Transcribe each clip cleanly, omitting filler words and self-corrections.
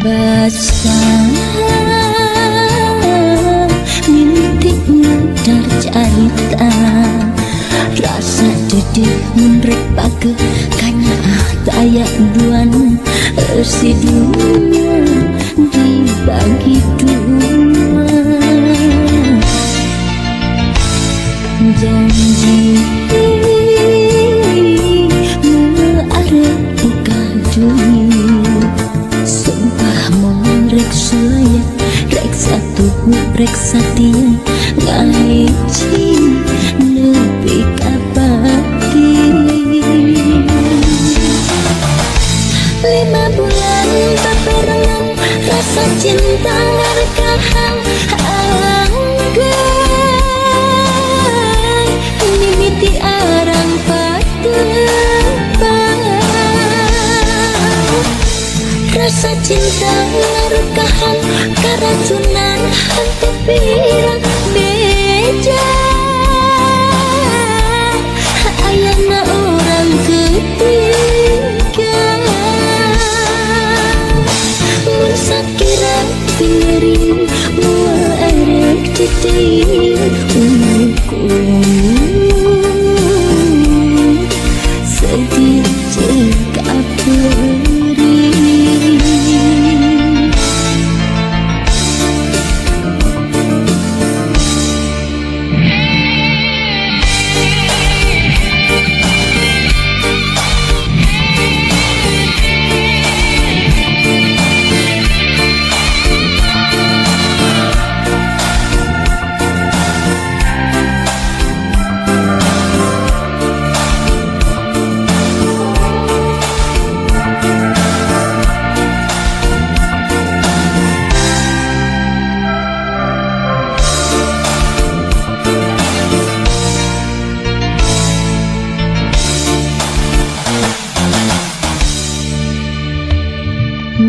Basah mintik ngedar carita rasa dedih munrek pake kanya tayak duan si dunia dibagi dua janji mengarep buka dunia sumpah monrek sulaya rek satu rek satia ngahiji nepi kapati 5 bulan bebarengan rasa cinta ngarkahang anggai mimiti arang patepang rasa cinta ngarekahan keracunan hati pirang beda. Ayana orang ketiga mun sakira piring mua erek titir unku sedih jika perih.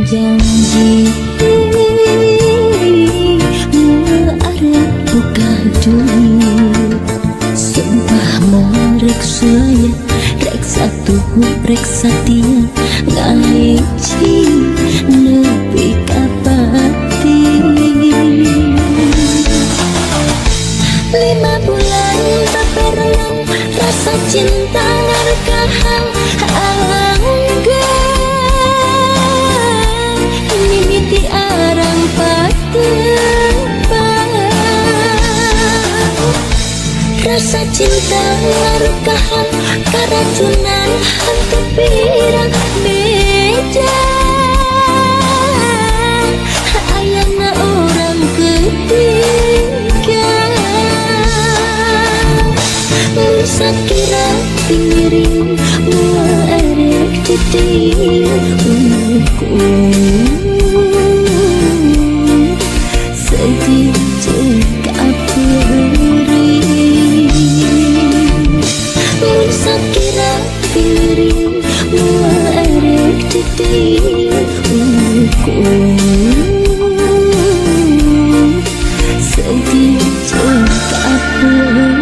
Janji arep buka duit, sumpah mau rek suaya, rek satu rek satia, ngalici nepi kapati. 5 bulan berenang, rasa cinta ngarekahan mimiti arang patepang. Rasa cinta ngarekahan keracunan hati pirang beda. Ayana orang ketiga sakira piring mua erek titir unku sedih jika perih. Mun sakira piring mua erek titir unku sedih jika perih.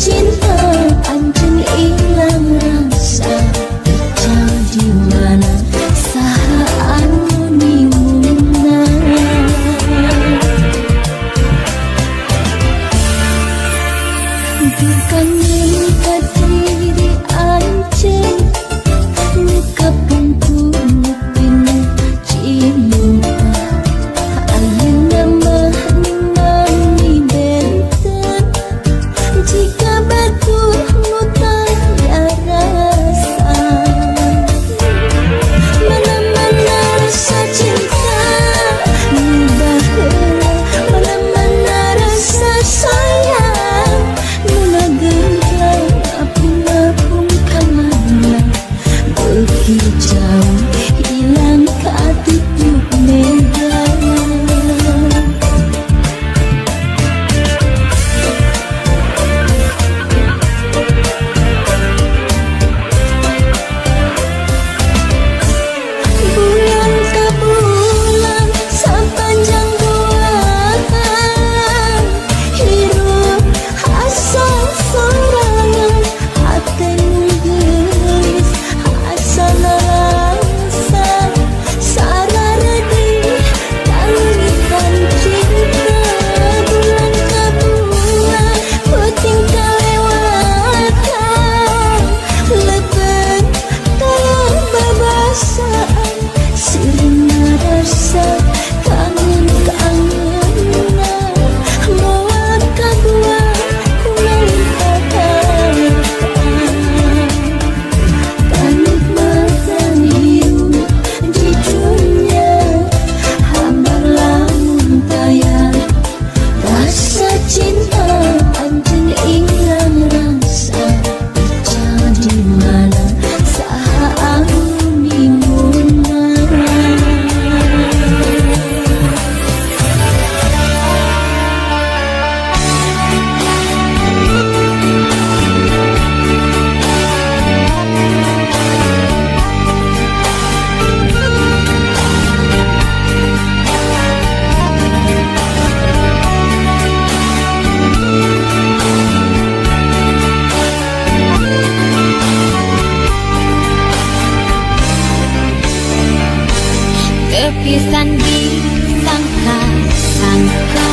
cinta anjing hilang rasa jadi mana saha anu nimuna bukan minta diri anjing ngungkapkan kulupin cinta ayeuna mah nimani benten jika batu mutaya rasa mana-mana rasa cinta nubah heula mana-mana rasa sayang nuna gentlang apung-apung kamana beuki jauh hilang katipu mega bulan ke bulan sepanjang bulan hirup asa sorangan hati nunggeus asa nalangsa sararedi kaluitan cinta bulan ke bulan puting kalewatan lebet tolong babasaan sirna rasa kangen-kangenan moal kadua kumaha kanikmatan hirup di dunia hambar lamun tayang rasa cinta anjing hilang rasa jadi mana saha anu nimuna tepisan disangka-sangka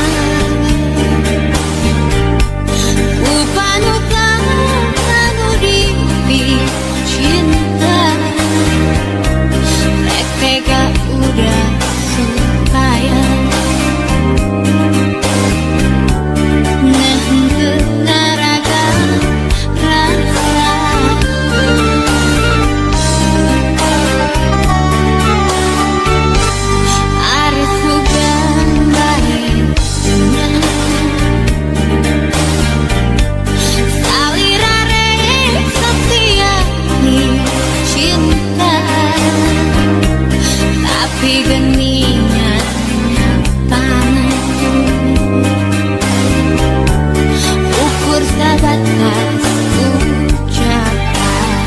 upanu anu cinta rek tega udah supaya nehenteu naraga rasa Aris sugan baik salirare setia ni cinta tapi geningan panas ukur sebatas ucapan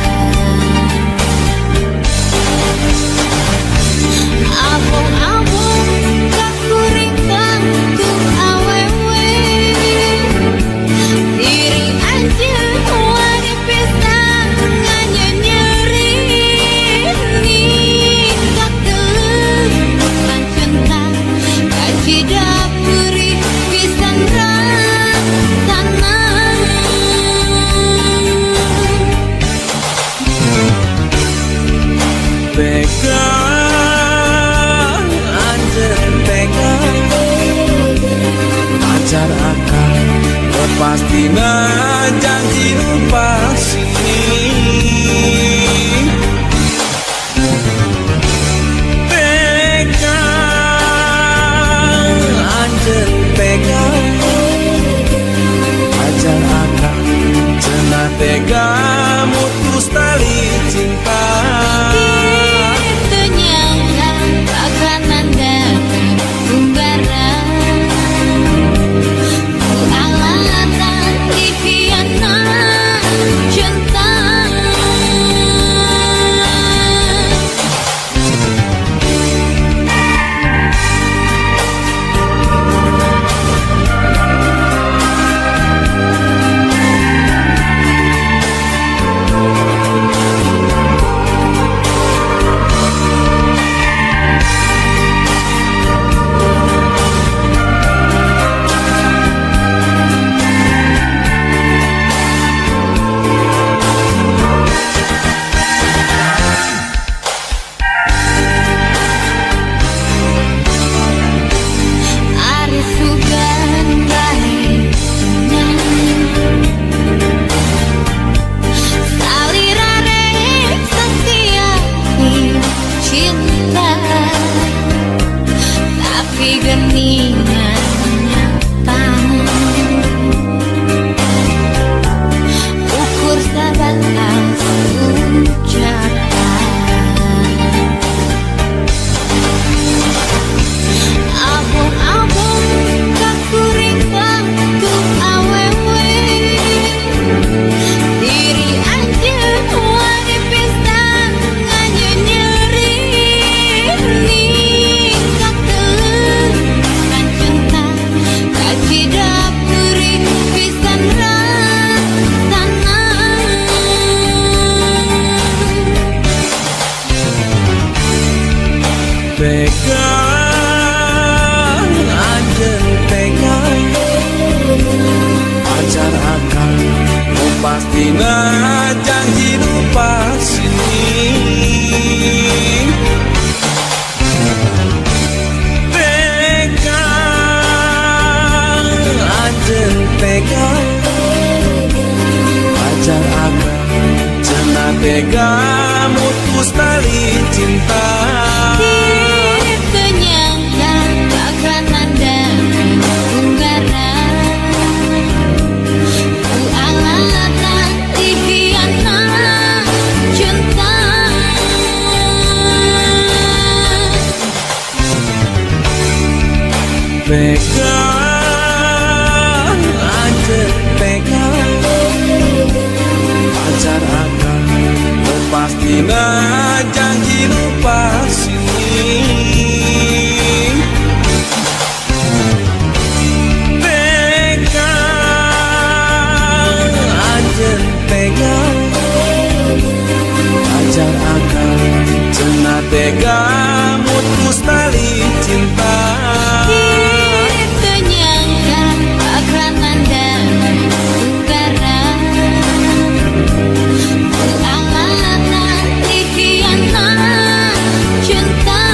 abong-abong kakuring kantung awewe diri anjeun wani pisang nganyeri ningkakeun cinta kaji dapuri pisan rasana Pegang anjing pegang pacar akan lepastina janji nu pasti pegang anjing pegang pacar akan cenah tega mutus tali cinta Kitu nyangka bakalan datang umbaran ku alatan dihianat cinta Pastina janji lupa sini pegang anjen pegang pacar akan cenah tega mutus tali cinta Kita nyangka bakalan dapat unggaran Ku alatan dikhianat cinta pegang anjen pegang pacar akan pastina janji lupa sini pegang anjen pegang pacar akan cenah tega mutus tali cinta Kita nyangka bakalan dapat unggaran Ku alatan dikhianat cinta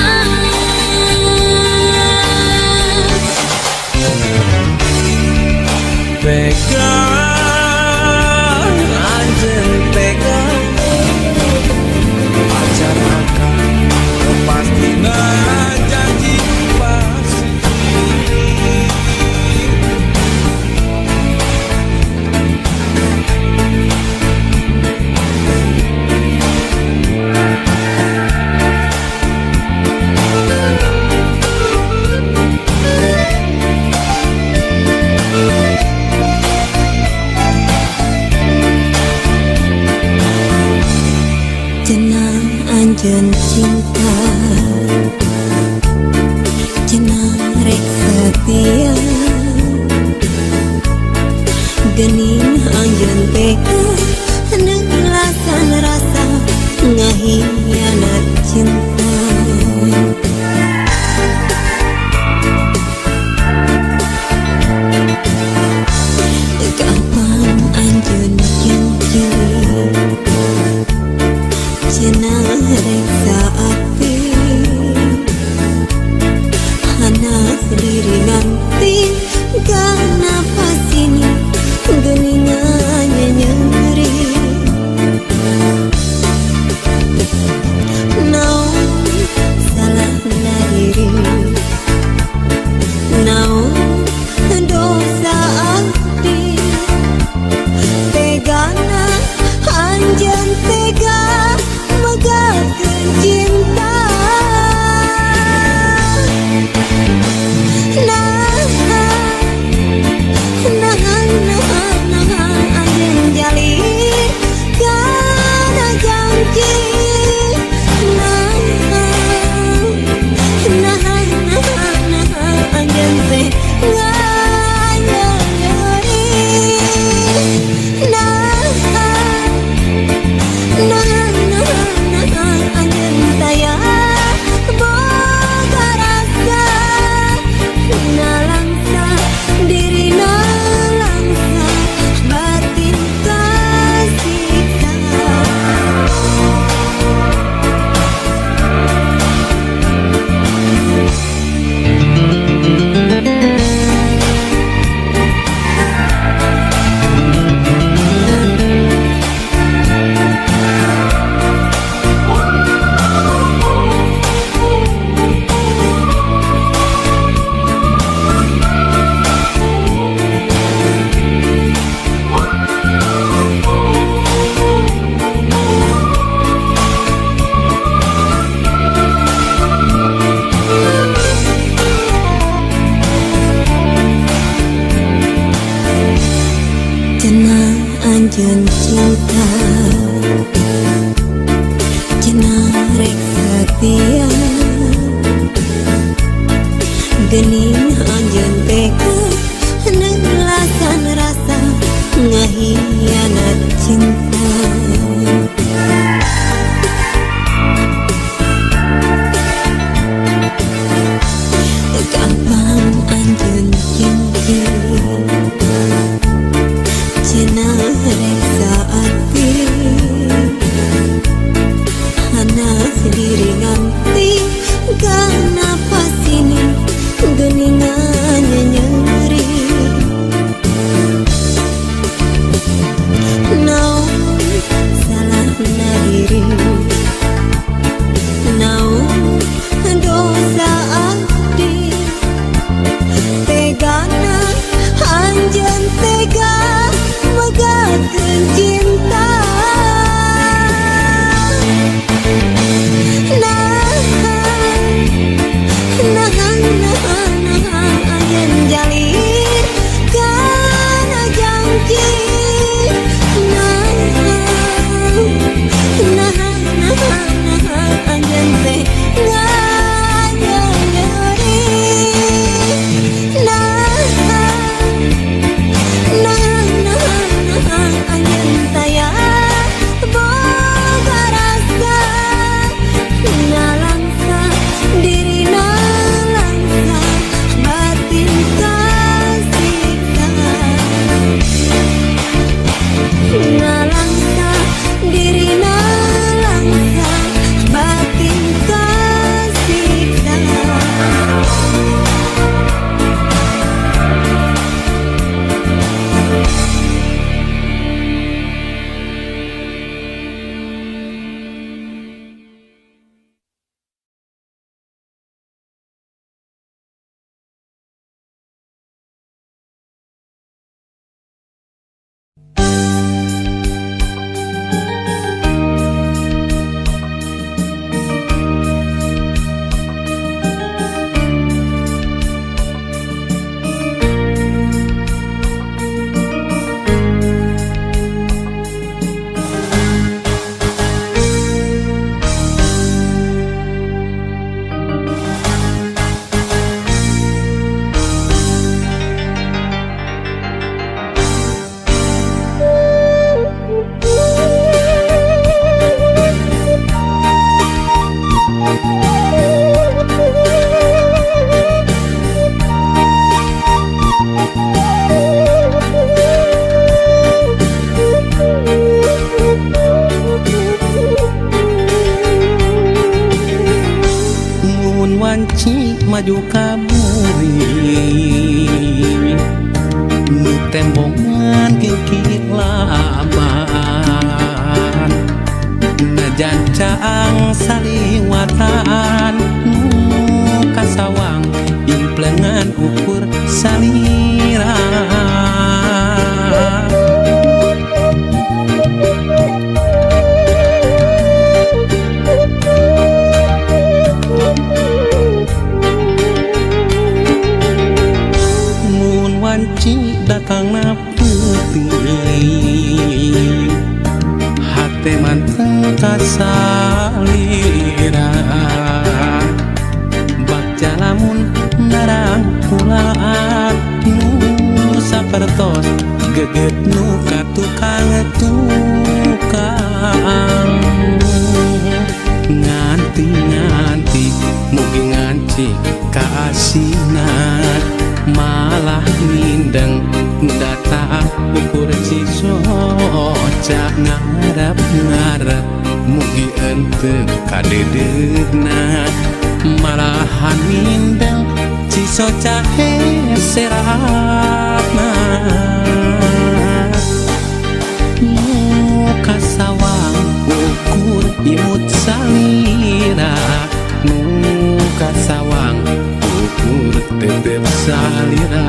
pegang anjen pegang pacar akan pastina janji pasti Cenah anjeun cinta cenah rek setia geuning anjeun tega neulasan rasa ngahianat cinta kapan anjeun janji cenah reksa ati hanas diri nanti karena pasini geuningannya nyeri naon salahna diri naon dosa abdi tegana anjeun tega megakeun cinta anjeun jalin kana janji anjeun teh anjeun taya boga rasa nalangsa diri nalangsa batin kasiksa cenah anjeun cinta cenah rek setia geuning anjeun tega neulasan rasa ngahianat cinta kapan anjeun janji cenah reksa maju kaburi nu tembongan kikik laban najan caang saliwatan nu kasawang implengan ukur salira datang na putih hati manteng kasalira baca lamun narang pulaan nu sapertos geget nu katukang nganti mugi nganci kaasinan malah mindeng data ukur cisoca ngarep mugi ente kadedegna malahan mindeng cisoca heserapna muka sawang ukur imut salira muka sawang ukur tetep salira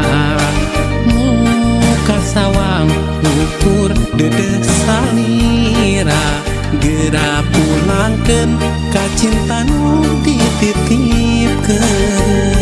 muka sawang ukur dedeh salira gera pulangkeun ka cinta nu dititipkeun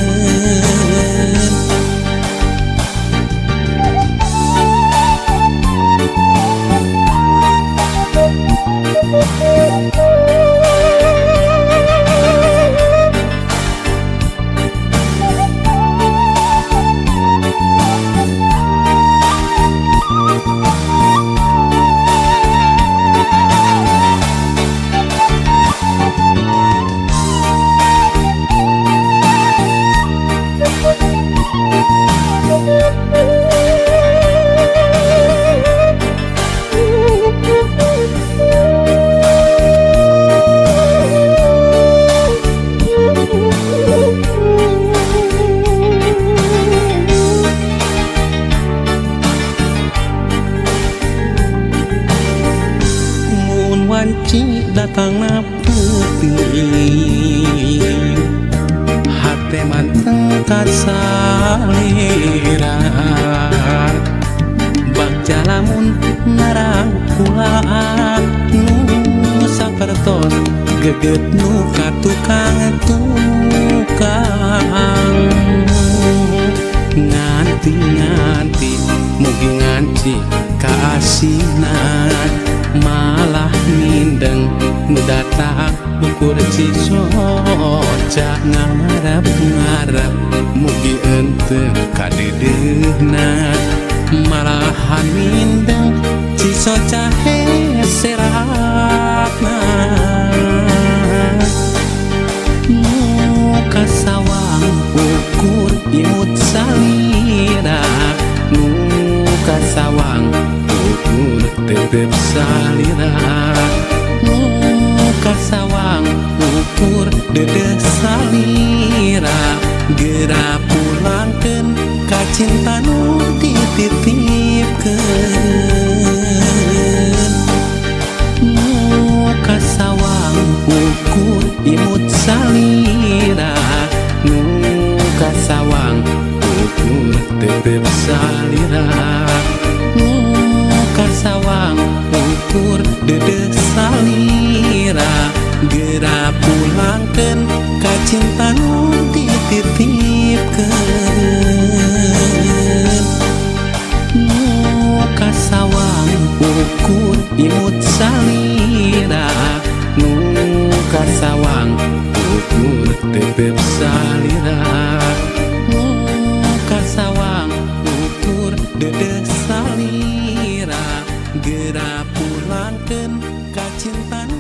wanci datang na putih hati manteng kasalira baca lamun narang pulaan nu sapertos geget nu katukang nganti mugi nganci kaasinan malah mindeng data ukur cisoca ngarep mugi ente kadedegna malahan mindeng cisoca heserapna muka sawang ukur imut salira muka sawang ukur tetep salira muka sawang ukur dedeh salira gera pulangkeun ka cinta nu dititipkeun muka sawang ukur imut salira muka sawang ukur tetep salira muka sawang ukur dedeh salira gera pulangkeun ka cinta nu dititipkeun muka sawang ukur imut salira muka sawang ukur tetep salira muka sawang ukur dedeh salira gera pulangkeun ka cinta nu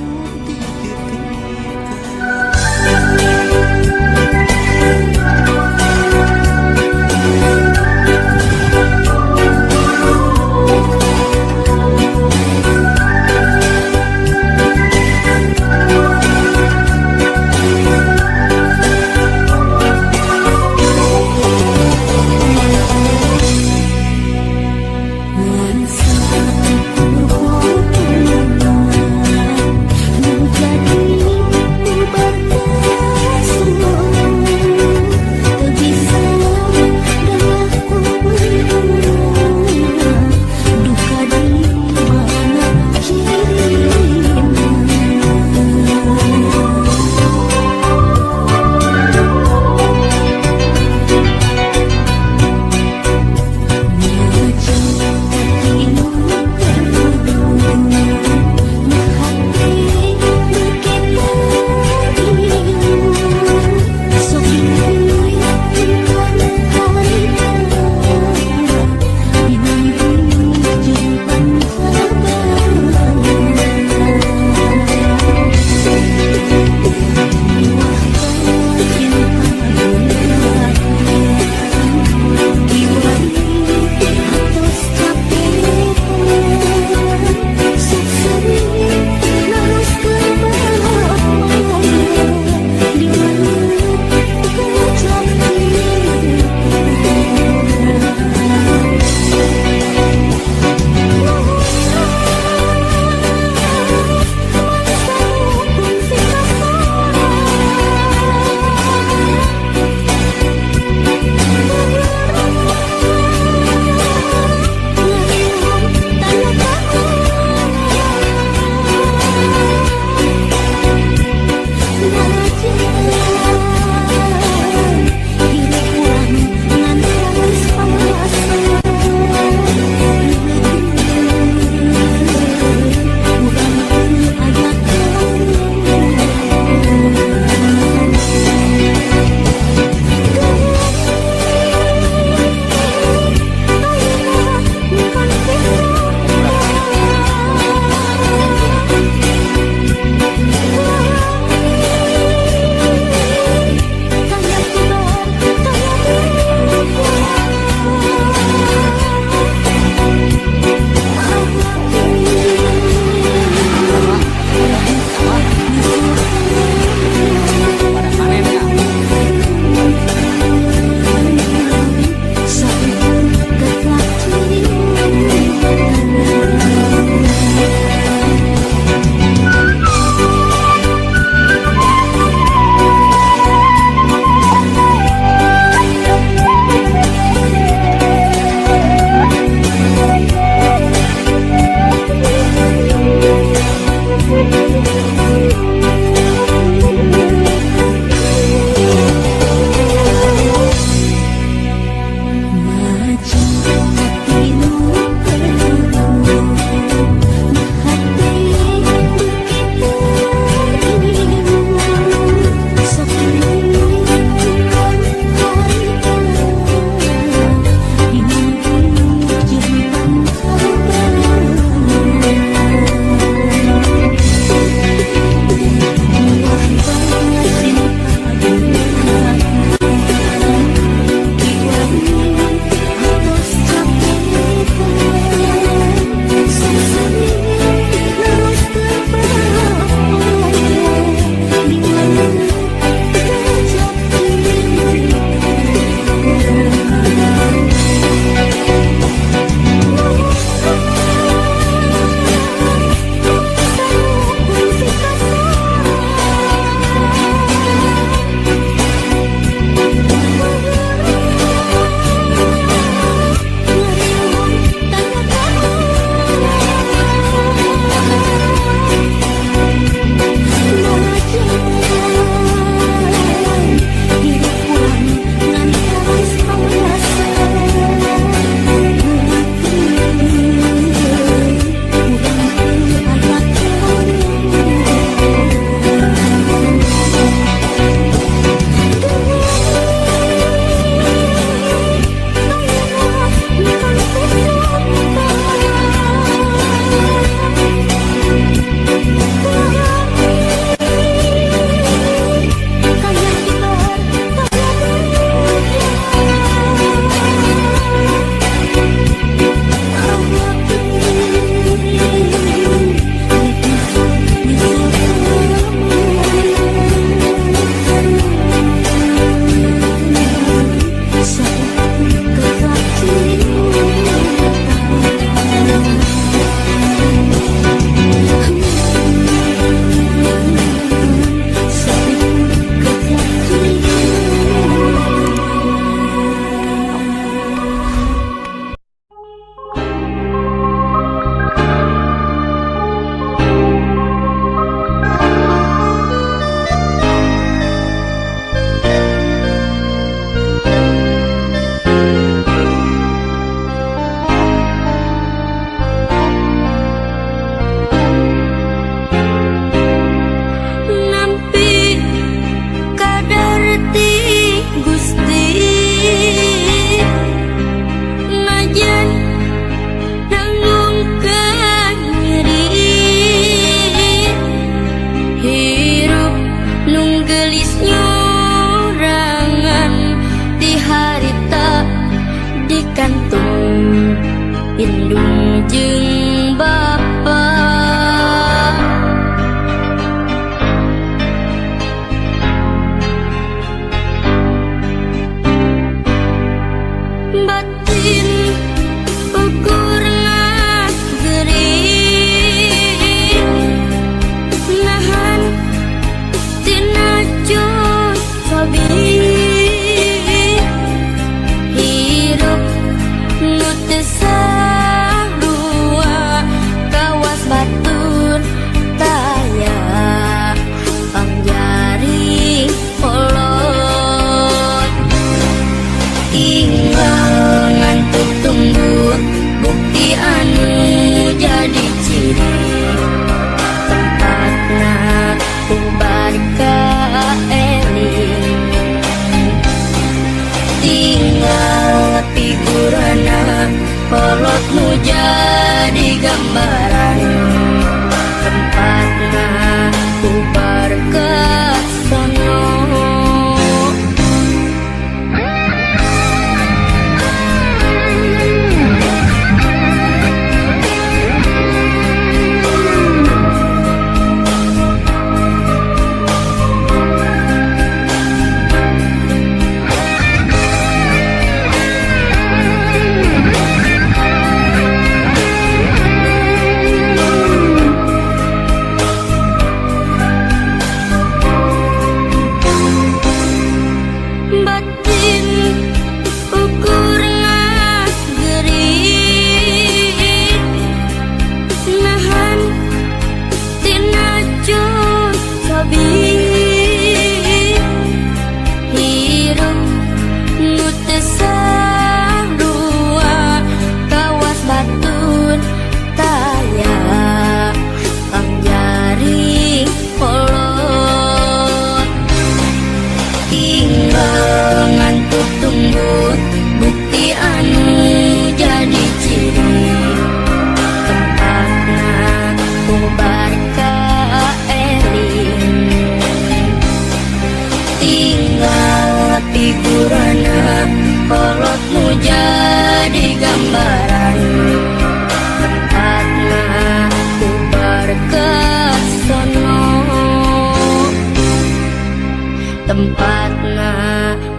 tempatna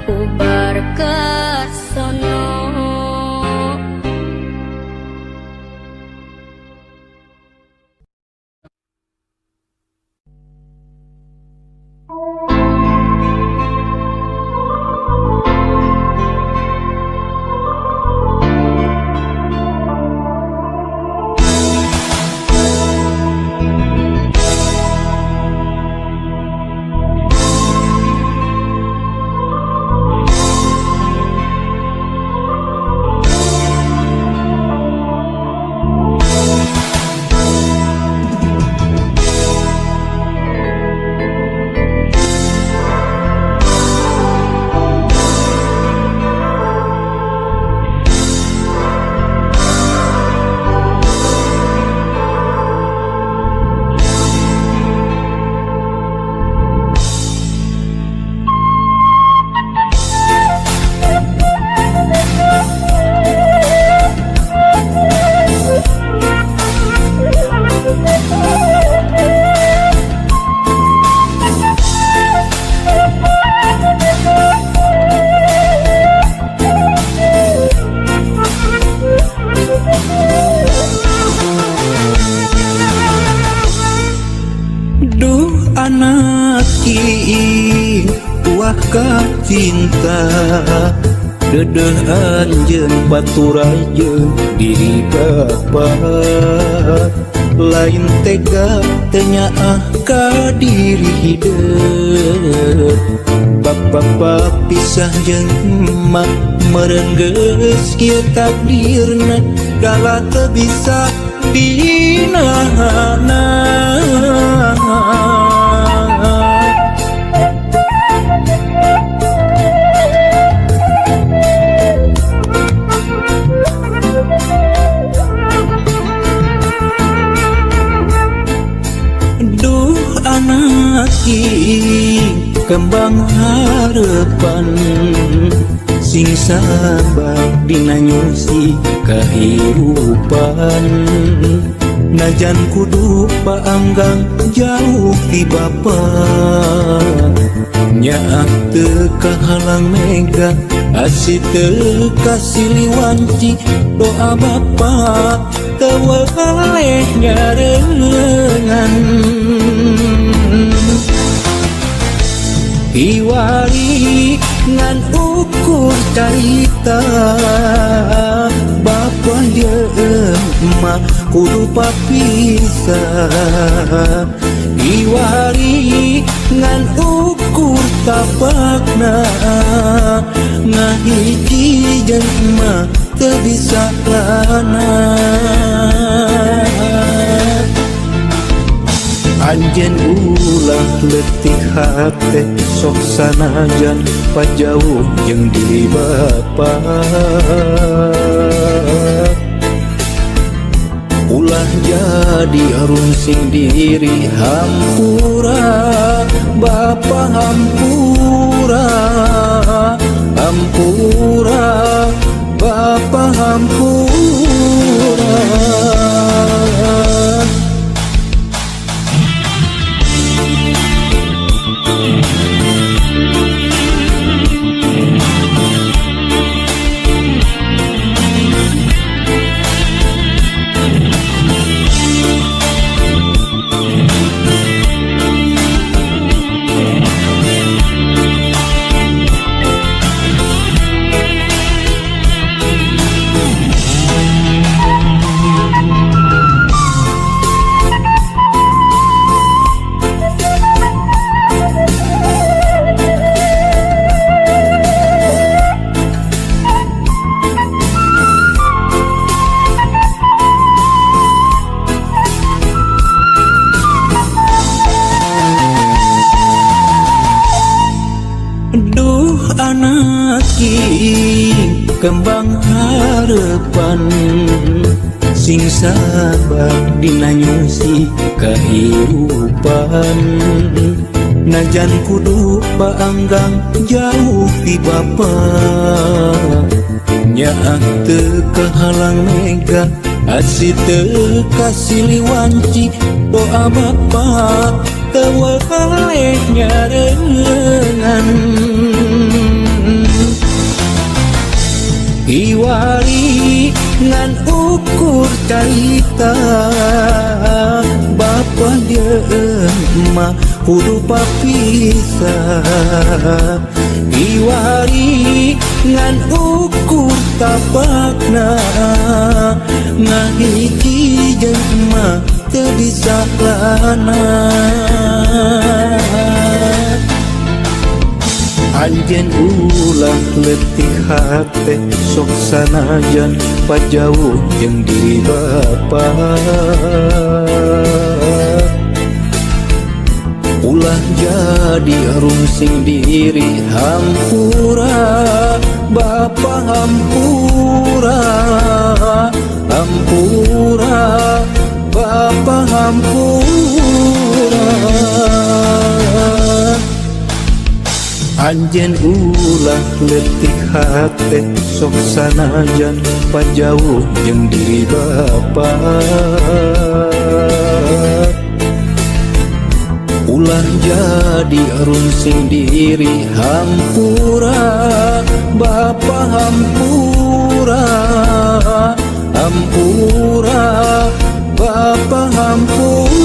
ubar ke sono. Duh anak kiing wah ka cinta dedeh anjeun baturan jeung diri bapa lain tega tenyaah ka diri hideung bapa pisah jeung emak merenggeus kieu takdirna gala teu bisa dinahan. Duh anak kiing kembang harapan sing sabar dina nyusi kahirupan najan kudu paanggang jauh ti bapa nyaak teu kahalang mega asih teu kasiliwanci doa bapa teu waleh nyareungan iwali ngan ukur carita bapa jeung emak kudu papisah iwali ngan ukur tapakna ngahiji jeung emak teu bisa lana anjeun ulah letih hate sok sanajan pajauh jeung diri bapa ulah jadi runsing diri hampura bapa hampura hampura bapa hampura. Duh anak kiing kembang harapan sing sabar dina nyusi kahirupan najan kudu paanggang jauh ti bapa nyaak teu kahalang mega asih teu kasiliwanci doa bapa tewaleh nyarengan Iwari ngan ukur carita Bapa dia emak kudu papisah Iwari ngan ukur tapakna Ngahiji jeung emak teu bisa lana Anjeun ulah letih hate sok sanajan pajauh jeung diri bapa Ulah jadi rungsing diri hampura Bapa hampura Hampura Bapa hampura Anjeun ulah letih hate sok sanajan pajauh jeung diri bapa Ulah jadi rungsing diri hampura Bapa hampura Hampura Bapa hampura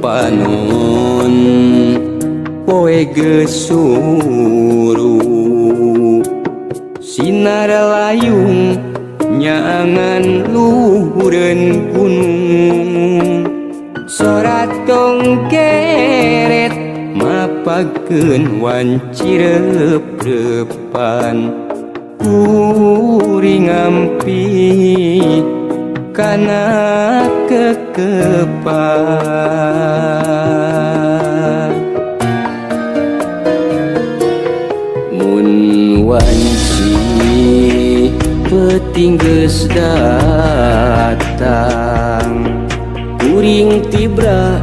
panon poe gesuru sinar layung nyangan luhureun gunung sorat tongkeret mapakeun wancireup-reupan kuring ngampi kana kekepan mun wanci peuting geus datang kuring tibra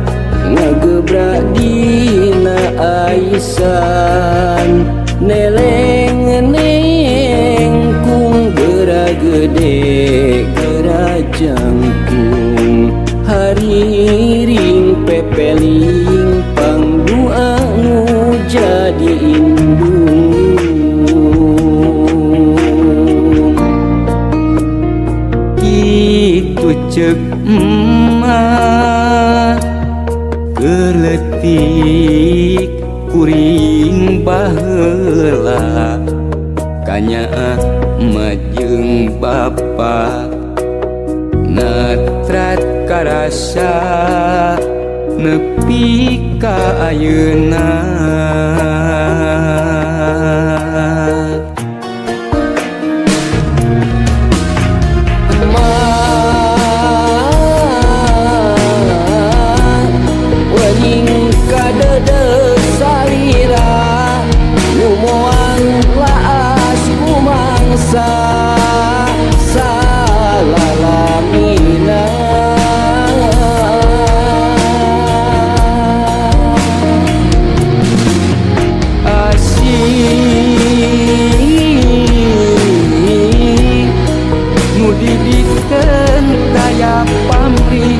ngagebrak dina aisan neleng-neleng kung geragede gerajangkung hariring pepeling pangdua nu jadi indung kitu ceuk emak geletik kuring baheula kanyaah emak jeung bapa natrat karasa nepi ka ayeuna wening kadeudeuk salira nu moal laas kumangsa salalamina asih nu didikeun daya pamrih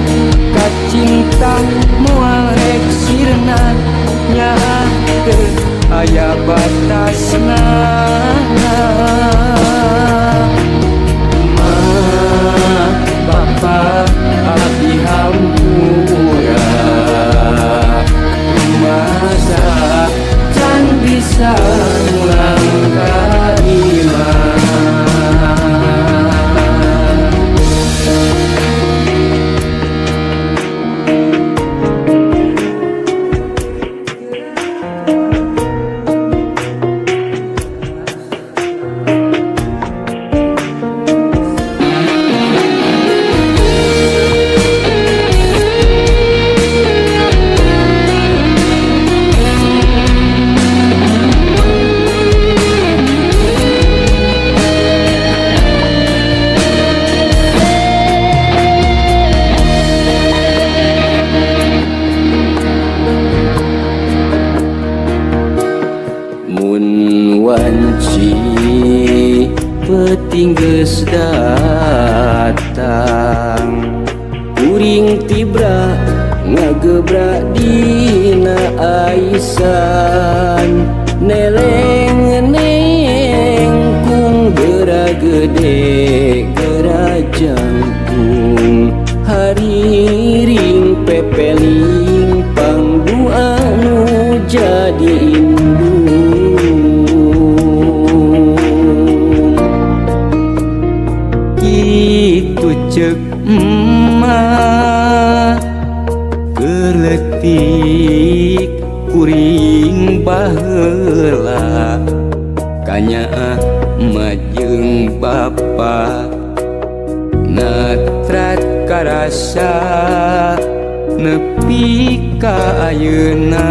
kacinta moal rek sirna nyaah aya batasna peuting geus datang kuring tibra ngagebrak dina aisan neleng-neng kung gera gede gera jangkung hariring pepeling pangdu anu jadi indung kitu ceuk emak geletik kuring baheula kanyaah majeng bapa natrat karasa nepi ka ayeuna